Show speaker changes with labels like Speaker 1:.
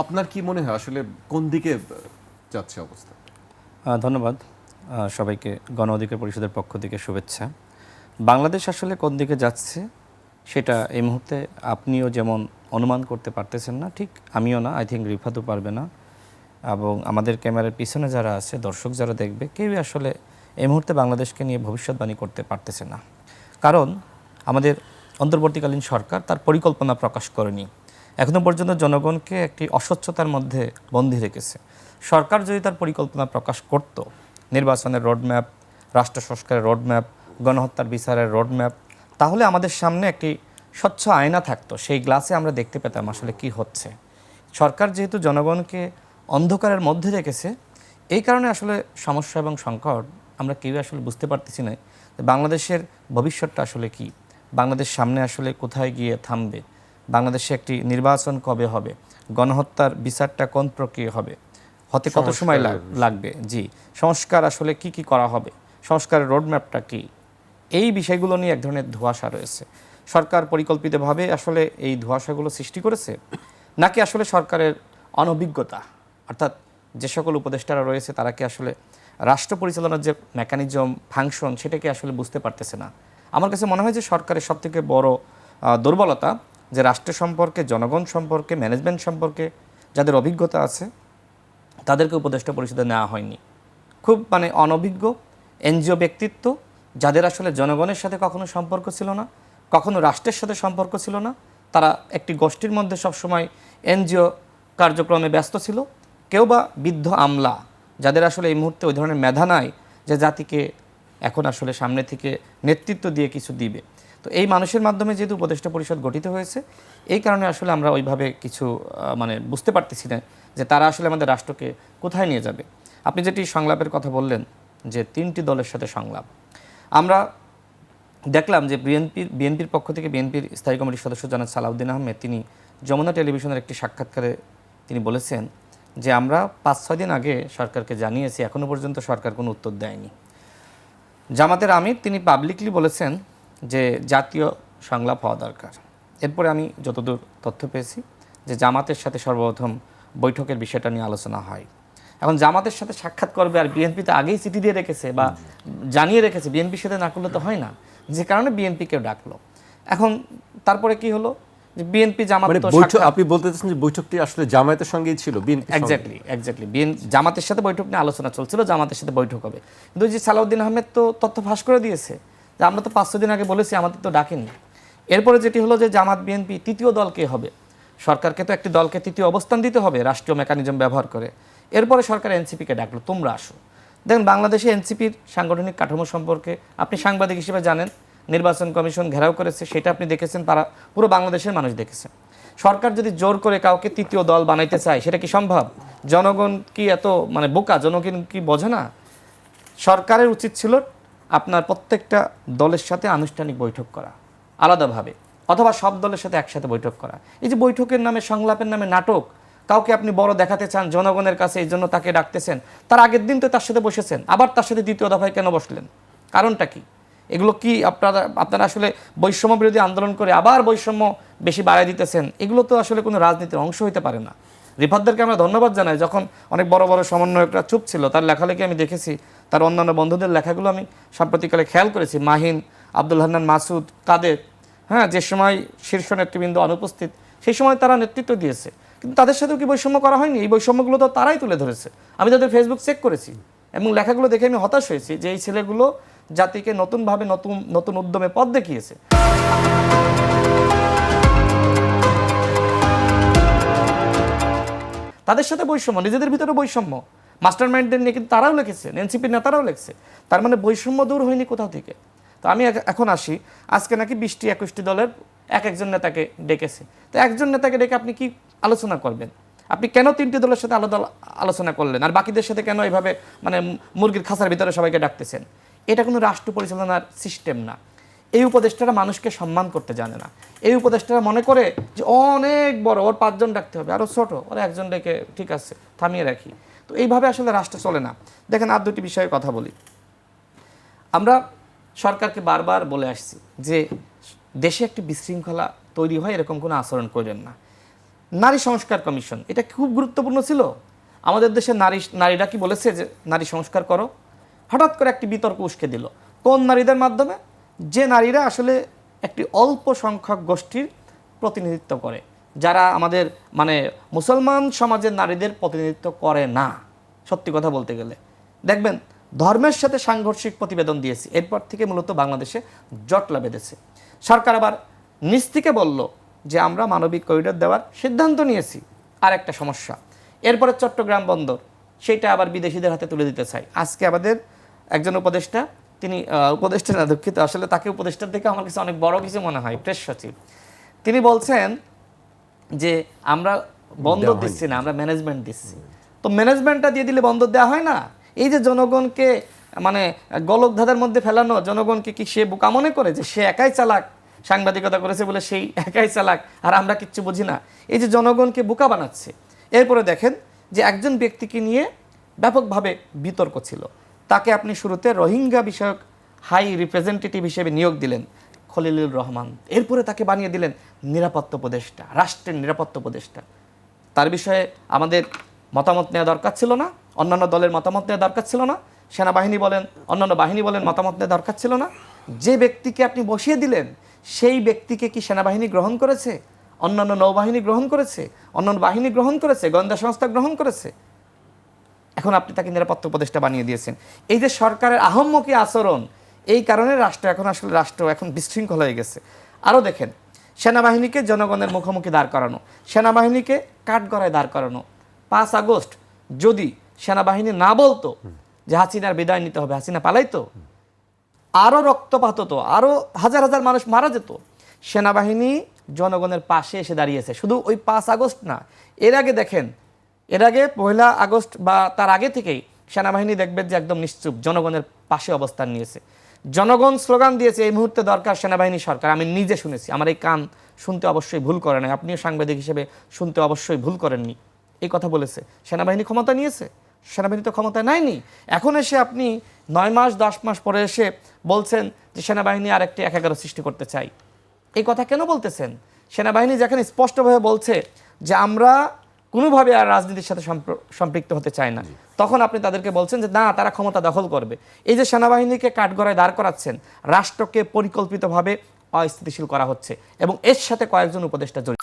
Speaker 1: আপনার কি মনে হয় আসলে কোন দিকে যাচ্ছে অবস্থা?
Speaker 2: ধন্যবাদ সবাইকে। গণ অধিকার পরিষদের পক্ষ থেকে শুভেচ্ছা। বাংলাদেশ আসলে কোন দিকে যাচ্ছে সেটা এই মুহূর্তে আপনিও যেমন অনুমান করতে পারতেছেন না, ঠিক আমিও না, আই থিঙ্ক রিফাতও পারবে না, এবং আমাদের ক্যামেরার পিছনে যারা আছে, দর্শক যারা দেখবে, কেউই আসলে এই মুহূর্তে বাংলাদেশকে নিয়ে ভবিষ্যৎবাণী করতে পারতেছে না। কারণ আমাদের অন্তর্বর্তীকালীন সরকার তার পরিকল্পনা প্রকাশ করেনি, এখনও পর্যন্ত জনগণকে একটি অস্বচ্ছতার মধ্যে বন্দী রেখেছে। সরকার যদি তার পরিকল্পনা প্রকাশ করত, নির্বাচনের রোডম্যাপ, রাষ্ট্র সংস্কারের রোডম্যাপ, গণহত্যার বিচারের রোডম্যাপ, তাহলে আমাদের সামনে একটি স্বচ্ছ আয়না থাকতো, সেই গ্লাসে আমরা দেখতে পেতাম আসলে কি হচ্ছে। সরকার যেহেতু জনগণকে অন্ধকারের মধ্যে রেখেছে, এই কারণে আসলে সমস্যা এবং সংকট আমরা কেউ আসলে বুঝতে পারতেছি না যে বাংলাদেশের ভবিষ্যৎটা আসলে কি, বাংলাদেশ সামনে আসলে কোথায় গিয়ে থামবে, বাংলাদেশে একটি নির্বাচন কবে হবে, গণহত্যার বিচারটা কোন প্রক্রিয়া হবে, হতে কত সময় লাগবে, জি, সংস্কার আসলে কি কি করা হবে, সংস্কারের রোডম্যাপটা কি, এই বিষয়গুলো নিয়ে এক ধরনের ধোঁয়াশা রয়েছে। সরকার পরিকল্পিতভাবে আসলে এই ধোঁয়াশাগুলো সৃষ্টি করেছে, নাকি আসলে সরকারের অনভিজ্ঞতা, অর্থাৎ যে সকল উপদেষ্টারা রয়েছে তারা কি আসলে রাষ্ট্র পরিচালনার যে মেকানিজম, ফাংশন, সেটাকে আসলে বুঝতে পারতেছে না। আমার কাছে মনে হয় যে সরকারের সবথেকে বড় দুর্বলতা যে রাষ্ট্র সম্পর্কে, জনগণ সম্পর্কে, ম্যানেজমেন্ট সম্পর্কে যাদের অভিজ্ঞতা আছে তাদেরকে উপদেষ্টা পরিষদে নেওয়া হয়নি। খুব অনভিজ্ঞ এনজিও ব্যক্তিত্ব, যাদের আসলে জনগণের সাথে কখনো সম্পর্ক ছিল না, কখনো রাষ্ট্রের সাথে সম্পর্ক ছিল না, তারা একটি গোষ্ঠীর মধ্যে সবসময় এনজিও কার্যক্রমে ব্যস্ত ছিল। কেউ বা বৃদ্ধ আমলা, যাদের আসলে এই মুহূর্তে ওই ধরনের মেধা নাই যে জাতিকে এখন আসলে সামনে থেকে নেতৃত্ব দিয়ে কিছু দিবে। তো এই মানুষের মাধ্যমে যেহেতু উপদেষ্টা পরিষদ গঠিত হয়েছে, এই কারণে আসলে আমরা ওইভাবে কিছু বুঝতে পারতেছি না যে তারা আসলে আমাদের রাষ্ট্রকে কোথায় নিয়ে যাবে। আপনি যেটি সংলাপের কথা বললেন যে 3টি দলের সাথে সংলাপ, আমরা দেখলাম যে বিএনপির পক্ষ থেকে বিএনপির স্থায়ী কমিটির সদস্য জনাব সালাউদ্দিন আহমেদ, তিনি যমুনা টেলিভিশনের একটি সাক্ষাৎকারে তিনি বলেছেন যে আমরা 5-6 দিন আগে সরকারকে জানিয়েছি, এখনও পর্যন্ত সরকার কোনো উত্তর দেয়নি। জামাতের আমির তিনি পাবলিকলি বলেছেন যে জাতীয় সংলাপ হওয়া দরকার। এরপরে আমি যতদূর তথ্য পেয়েছি যে জামাতের সাথে সর্বপ্রথম বৈঠকের বিষয়টা নিয়ে আলোচনা হয়। এখন জামাতের সাথে সাক্ষাৎ করবে, আর বিএনপি তো আগেই চিঠি দিয়ে রেখেছে বা জানিয়ে রেখেছে, বিএনপির সাথে না করলে তো হয় না, যে কারণে বিএনপিকেও ডাকলো। এখন তারপরে কি হলো যে বিএনপি জামাত
Speaker 1: আপনি বলতে চাচ্ছেন যে বৈঠকটি আসলে জামায়াতের সঙ্গেই ছিল, বিএনপি
Speaker 2: এক্স্যাক্টলি জামাতের সাথে বৈঠক নিয়ে আলোচনা চলছিল, জামাতের সাথে বৈঠক হবে। কিন্তু যে সালাউদ্দিন আহমেদ তো তথ্য ফাঁস করে দিয়েছে যে আমরা তো 5-6 দিন আগে বলেছি, আমাদের তো ডাকেনি। এরপরে যেটি হলো যে জামাত বিএনপি তৃতীয় দল কে হবে, সরকারকে তো একটি দলকে তৃতীয় অবস্থান দিতে হবে রাষ্ট্রীয় মেকানিজম ব্যবহার করে। এরপরে সরকার এনসিপিকে ডাকলো, তোমরা আসো। দেখেন বাংলাদেশে এনসিপির সাংগঠনিক কাঠামো সম্পর্কে আপনি সাংবাদিক হিসেবে জানেন, নির্বাচন কমিশন ঘেরাও করেছে, সেটা আপনি দেখেছেন, তারা পুরো বাংলাদেশের মানুষ দেখেছে। সরকার যদি জোর করে কাউকে তৃতীয় দল বানাইতে চায়, সেটা কি সম্ভব? জনগণ কি এত বোকা? জনগণ কি বোঝে না? সরকারের উচিত ছিল আপনার প্রত্যেকটা দলের সাথে আনুষ্ঠানিক বৈঠক করা আলাদাভাবে, অথবা সব দলের সাথে একসাথে বৈঠক করা। এই যে বৈঠকের নামে, সংলাপের নামে নাটক, কাউকে আপনি বড় দেখাতে চান জনগণের কাছে, এই জন্য তাকে ডাকতেছেন। তার আগের দিন তো তার সাথে বসেছেন, আবার তার সাথে দ্বিতীয় দফায় কেন বসলেন? কারণটা কি? এগুলো কি আপনারা আসলে বৈষম্য বিরোধী আন্দোলন করে আবার বৈষম্য বেশি বাড়ায় দিতেছেন? এগুলো তো আসলে কোনো রাজনীতির অংশ হতে পারে না। রিফাতদেরকে আমরা ধন্যবাদ জানাই, যখন অনেক বড় বড় সমন্বয়করা চুপ ছিল, তার লেখালেখি আমি দেখেছি, তার অন্যান্য বন্ধুদের লেখাগুলো আমি সাম্প্রতিককালে খেয়াল করেছি, মাহিন, আব্দুল হান্নান মাসুদ, কাদের, হ্যাঁ, যে সময় শীর্ষ নেতৃবৃন্দ অনুপস্থিত, সেই সময় তারা নেতৃত্ব দিয়েছে। কিন্তু তাদের সাথেও কি বৈষম্য করা হয়নি? এই বৈষম্যগুলো তো তারাই তুলে ধরেছে। আমি তাদের ফেসবুক চেক করেছি এবং লেখাগুলো দেখে আমি হতাশ হয়েছি যে এই ছেলেগুলো জাতিকে নতুনভাবে নতুন উদ্যমে পথ দেখিয়েছে। তাদের সাথে বৈষম্য, নিজেদের ভিতরে বৈষম্য, মাস্টার মাইন্ডদের নিয়ে কিন্তু তারাও লিখেছে, এনসিপির নেতারাও লিখছে। তার মানে বৈষম্য দূর হয়নি কোথাও থেকে। তো আমি এখন আসি, আজকে নাকি 20-21টি দলের একজন নেতাকে ডেকেছে। তো একজন নেতাকে ডেকে আপনি কি আলোচনা করবেন? আপনি কেন 3টি দলের সাথে আলাদা আলোচনা করলেন, আর বাকিদের সাথে কেন এইভাবে মুরগির খাঁচার ভিতরে সবাইকে ডাকতেছেন? এটা কোনো রাষ্ট্র পরিচালনার সিস্টেম না। এই উপদেষ্টারা মানুষকে সম্মান করতে জানে না। এই উপদেষ্টারা মনে করে যে অনেক বড়, ওর 5 জন ডাকতে হবে, আরও ছোট ওরা একজন ডেকে ঠিক আছে থামিয়ে রাখি। তো এইভাবে আসলে রাষ্ট্র চলে না। দেখেন আর 2টি বিষয়ে কথা বলি। আমরা সরকারকে বারবার বলে আসছি যে দেশে একটি বিশৃঙ্খলা তৈরি হয় এরকম কোনো আচরণ করেন না।
Speaker 3: নারী সংস্কার কমিশন, এটা খুব গুরুত্বপূর্ণ ছিল। আমাদের দেশের নারীরা কি বলেছে যে নারী সংস্কার করো? হঠাৎ করে একটি বিতর্ক উস্কে দিল। কোন নারীদের মাধ্যমে? যে নারীরা আসলে একটি অল্প সংখ্যক গোষ্ঠীর প্রতিনিধিত্ব করে, যারা আমাদের মানে মুসলমান সমাজের নারীদের প্রতিনিধিত্ব করে না। সত্যি কথা বলতে গেলে দেখবেন ধর্মের সাথে সাংঘর্ষিক প্রতিবেদন দিয়েছি, এরপর থেকে মূলত বাংলাদেশে জটলা বেঁধেছে। সরকার আবার নিজ থেকে বলল যে আমরা মানবিক করিডোর দেওয়ার সিদ্ধান্ত নিয়েছি। আর একটা সমস্যা, এরপরে চট্টগ্রাম বন্দর, সেইটা আবার বিদেশিদের হাতে তুলে দিতে চাই। আজকে আমাদের একজন উপদেষ্টা, তিনি উপদেষ্টা না, দুঃখিত, আসলে তাকে উপদেষ্টার থেকে আমার কাছে অনেক বড় কিছু মনে হয়, প্রেস সচিব, তিনি বলছেন যে আমরা বন্দর দিচ্ছি না, আমরা ম্যানেজমেন্ট দিচ্ছি। তো ম্যানেজমেন্টটা দিয়ে দিলে বন্দর দেওয়া হয় না? এই যে জনগণকে মানে গোলকধাঁধার মধ্যে ফেলানো, জনগণকে কি সে বোকা মনে করে যে সে একাই চালাক, সাংবাদিকতা করেছে বলে সেই একাই চালাক আর আমরা কিচ্ছু বুঝি না? এই যে জনগণকে বোকা বানাচ্ছে। এরপরে দেখেন যে একজন ব্যক্তিকে নিয়ে ব্যাপকভাবে বিতর্ক ছিল, তাকে আপনি শুরুতে রোহিঙ্গা বিষয়ক হাই রিপ্রেজেন্টেটিভ হিসেবে নিয়োগ দিলেন, খলিলুর রহমান। এরপরে তাকে বানিয়ে দিলেন নিরাপত্তা উপদেষ্টা, রাষ্ট্রের নিরাপত্তা উপদেষ্টা। তার বিষয়ে আমাদের মতামত নেওয়া দরকার ছিল না? অন্যান্য দলের মতামত নেওয়া দরকার ছিল না? সেনাবাহিনী বলেন, অন্যান্য বাহিনী বলেন, মতামত নেওয়া দরকার ছিল না? যে ব্যক্তিকে আপনি বসিয়ে দিলেন সেই ব্যক্তিকে কি সেনাবাহিনী গ্রহণ করেছে? অন্যান্য নৌবাহিনী গ্রহণ করেছে? অন্যান্য বাহিনী গ্রহণ করেছে? গোয়েন্দা সংস্থা গ্রহণ করেছে? এখন আপনি তাকে নিরাপত্তা উপদেষ্টা বানিয়ে দিয়েছেন। এই যে সরকারের আহম্মকি আচরণ, এই কারণে রাষ্ট্র এখন বিশৃঙ্খল হয়ে গেছে। আরও দেখেন, সেনাবাহিনীকে জনগণের মুখোমুখি দাঁড় করানো, সেনাবাহিনীকে কাঠগড়ায় দাঁড় করানো। 5 আগস্ট যদি সেনাবাহিনী না বলতো যে হাসিনার বিদায় নিতে হবে, হাসিনা পালাইতো, আরও রক্তপাত হতো, আরও হাজার হাজার মানুষ মারা যেত। সেনাবাহিনী জনগণের পাশে এসে দাঁড়িয়েছে, শুধু ওই 5 আগস্ট না, এর আগে দেখেন, এর আগে 1 আগস্ট বা তার আগে থেকেই সেনাবাহিনী দেখবেন যে একদম নিশ্চুপ জনগণের পাশে অবস্থান নিয়েছে। জনগণ স্লোগান দিয়েছে এই মুহূর্তে দরকার সেনাবাহিনী সরকার। আমি নিজে শুনেছি, আমার এই কান শুনতে অবশ্যই ভুল করে নাই, আপনিও সাংবাদিক হিসেবে শুনতে অবশ্যই ভুল করেননি। এই কথা বলেছে। সেনাবাহিনী ক্ষমতা নিয়েছে? সেনাবাহিনী তো ক্ষমতায় নাইনি। এখন এসে আপনি 9 মাস 10 মাস পরে এসে বলছেন যে সেনাবাহিনী আরেকটি 111 সৃষ্টি করতে চাই। এই কথা কেন বলতেছেন? সেনাবাহিনী যেখানে স্পষ্টভাবে বলছে যে আমরা কোনোভাবে আর রাজনীতির সাথে সম্পৃক্ত হতে চায় না, তখন আপনি তাদেরকে বলছেন যে না, তারা ক্ষমতা দখল করবে। এই যে সেনাবাহিনীকে কাঠগড়ায় দাঁড় করাচ্ছেন, রাষ্ট্রকে পরিকল্পিতভাবে অস্থিতিশীল করা হচ্ছে এবং এর সাথে কয়েকজন উপদেষ্টা জড়িত।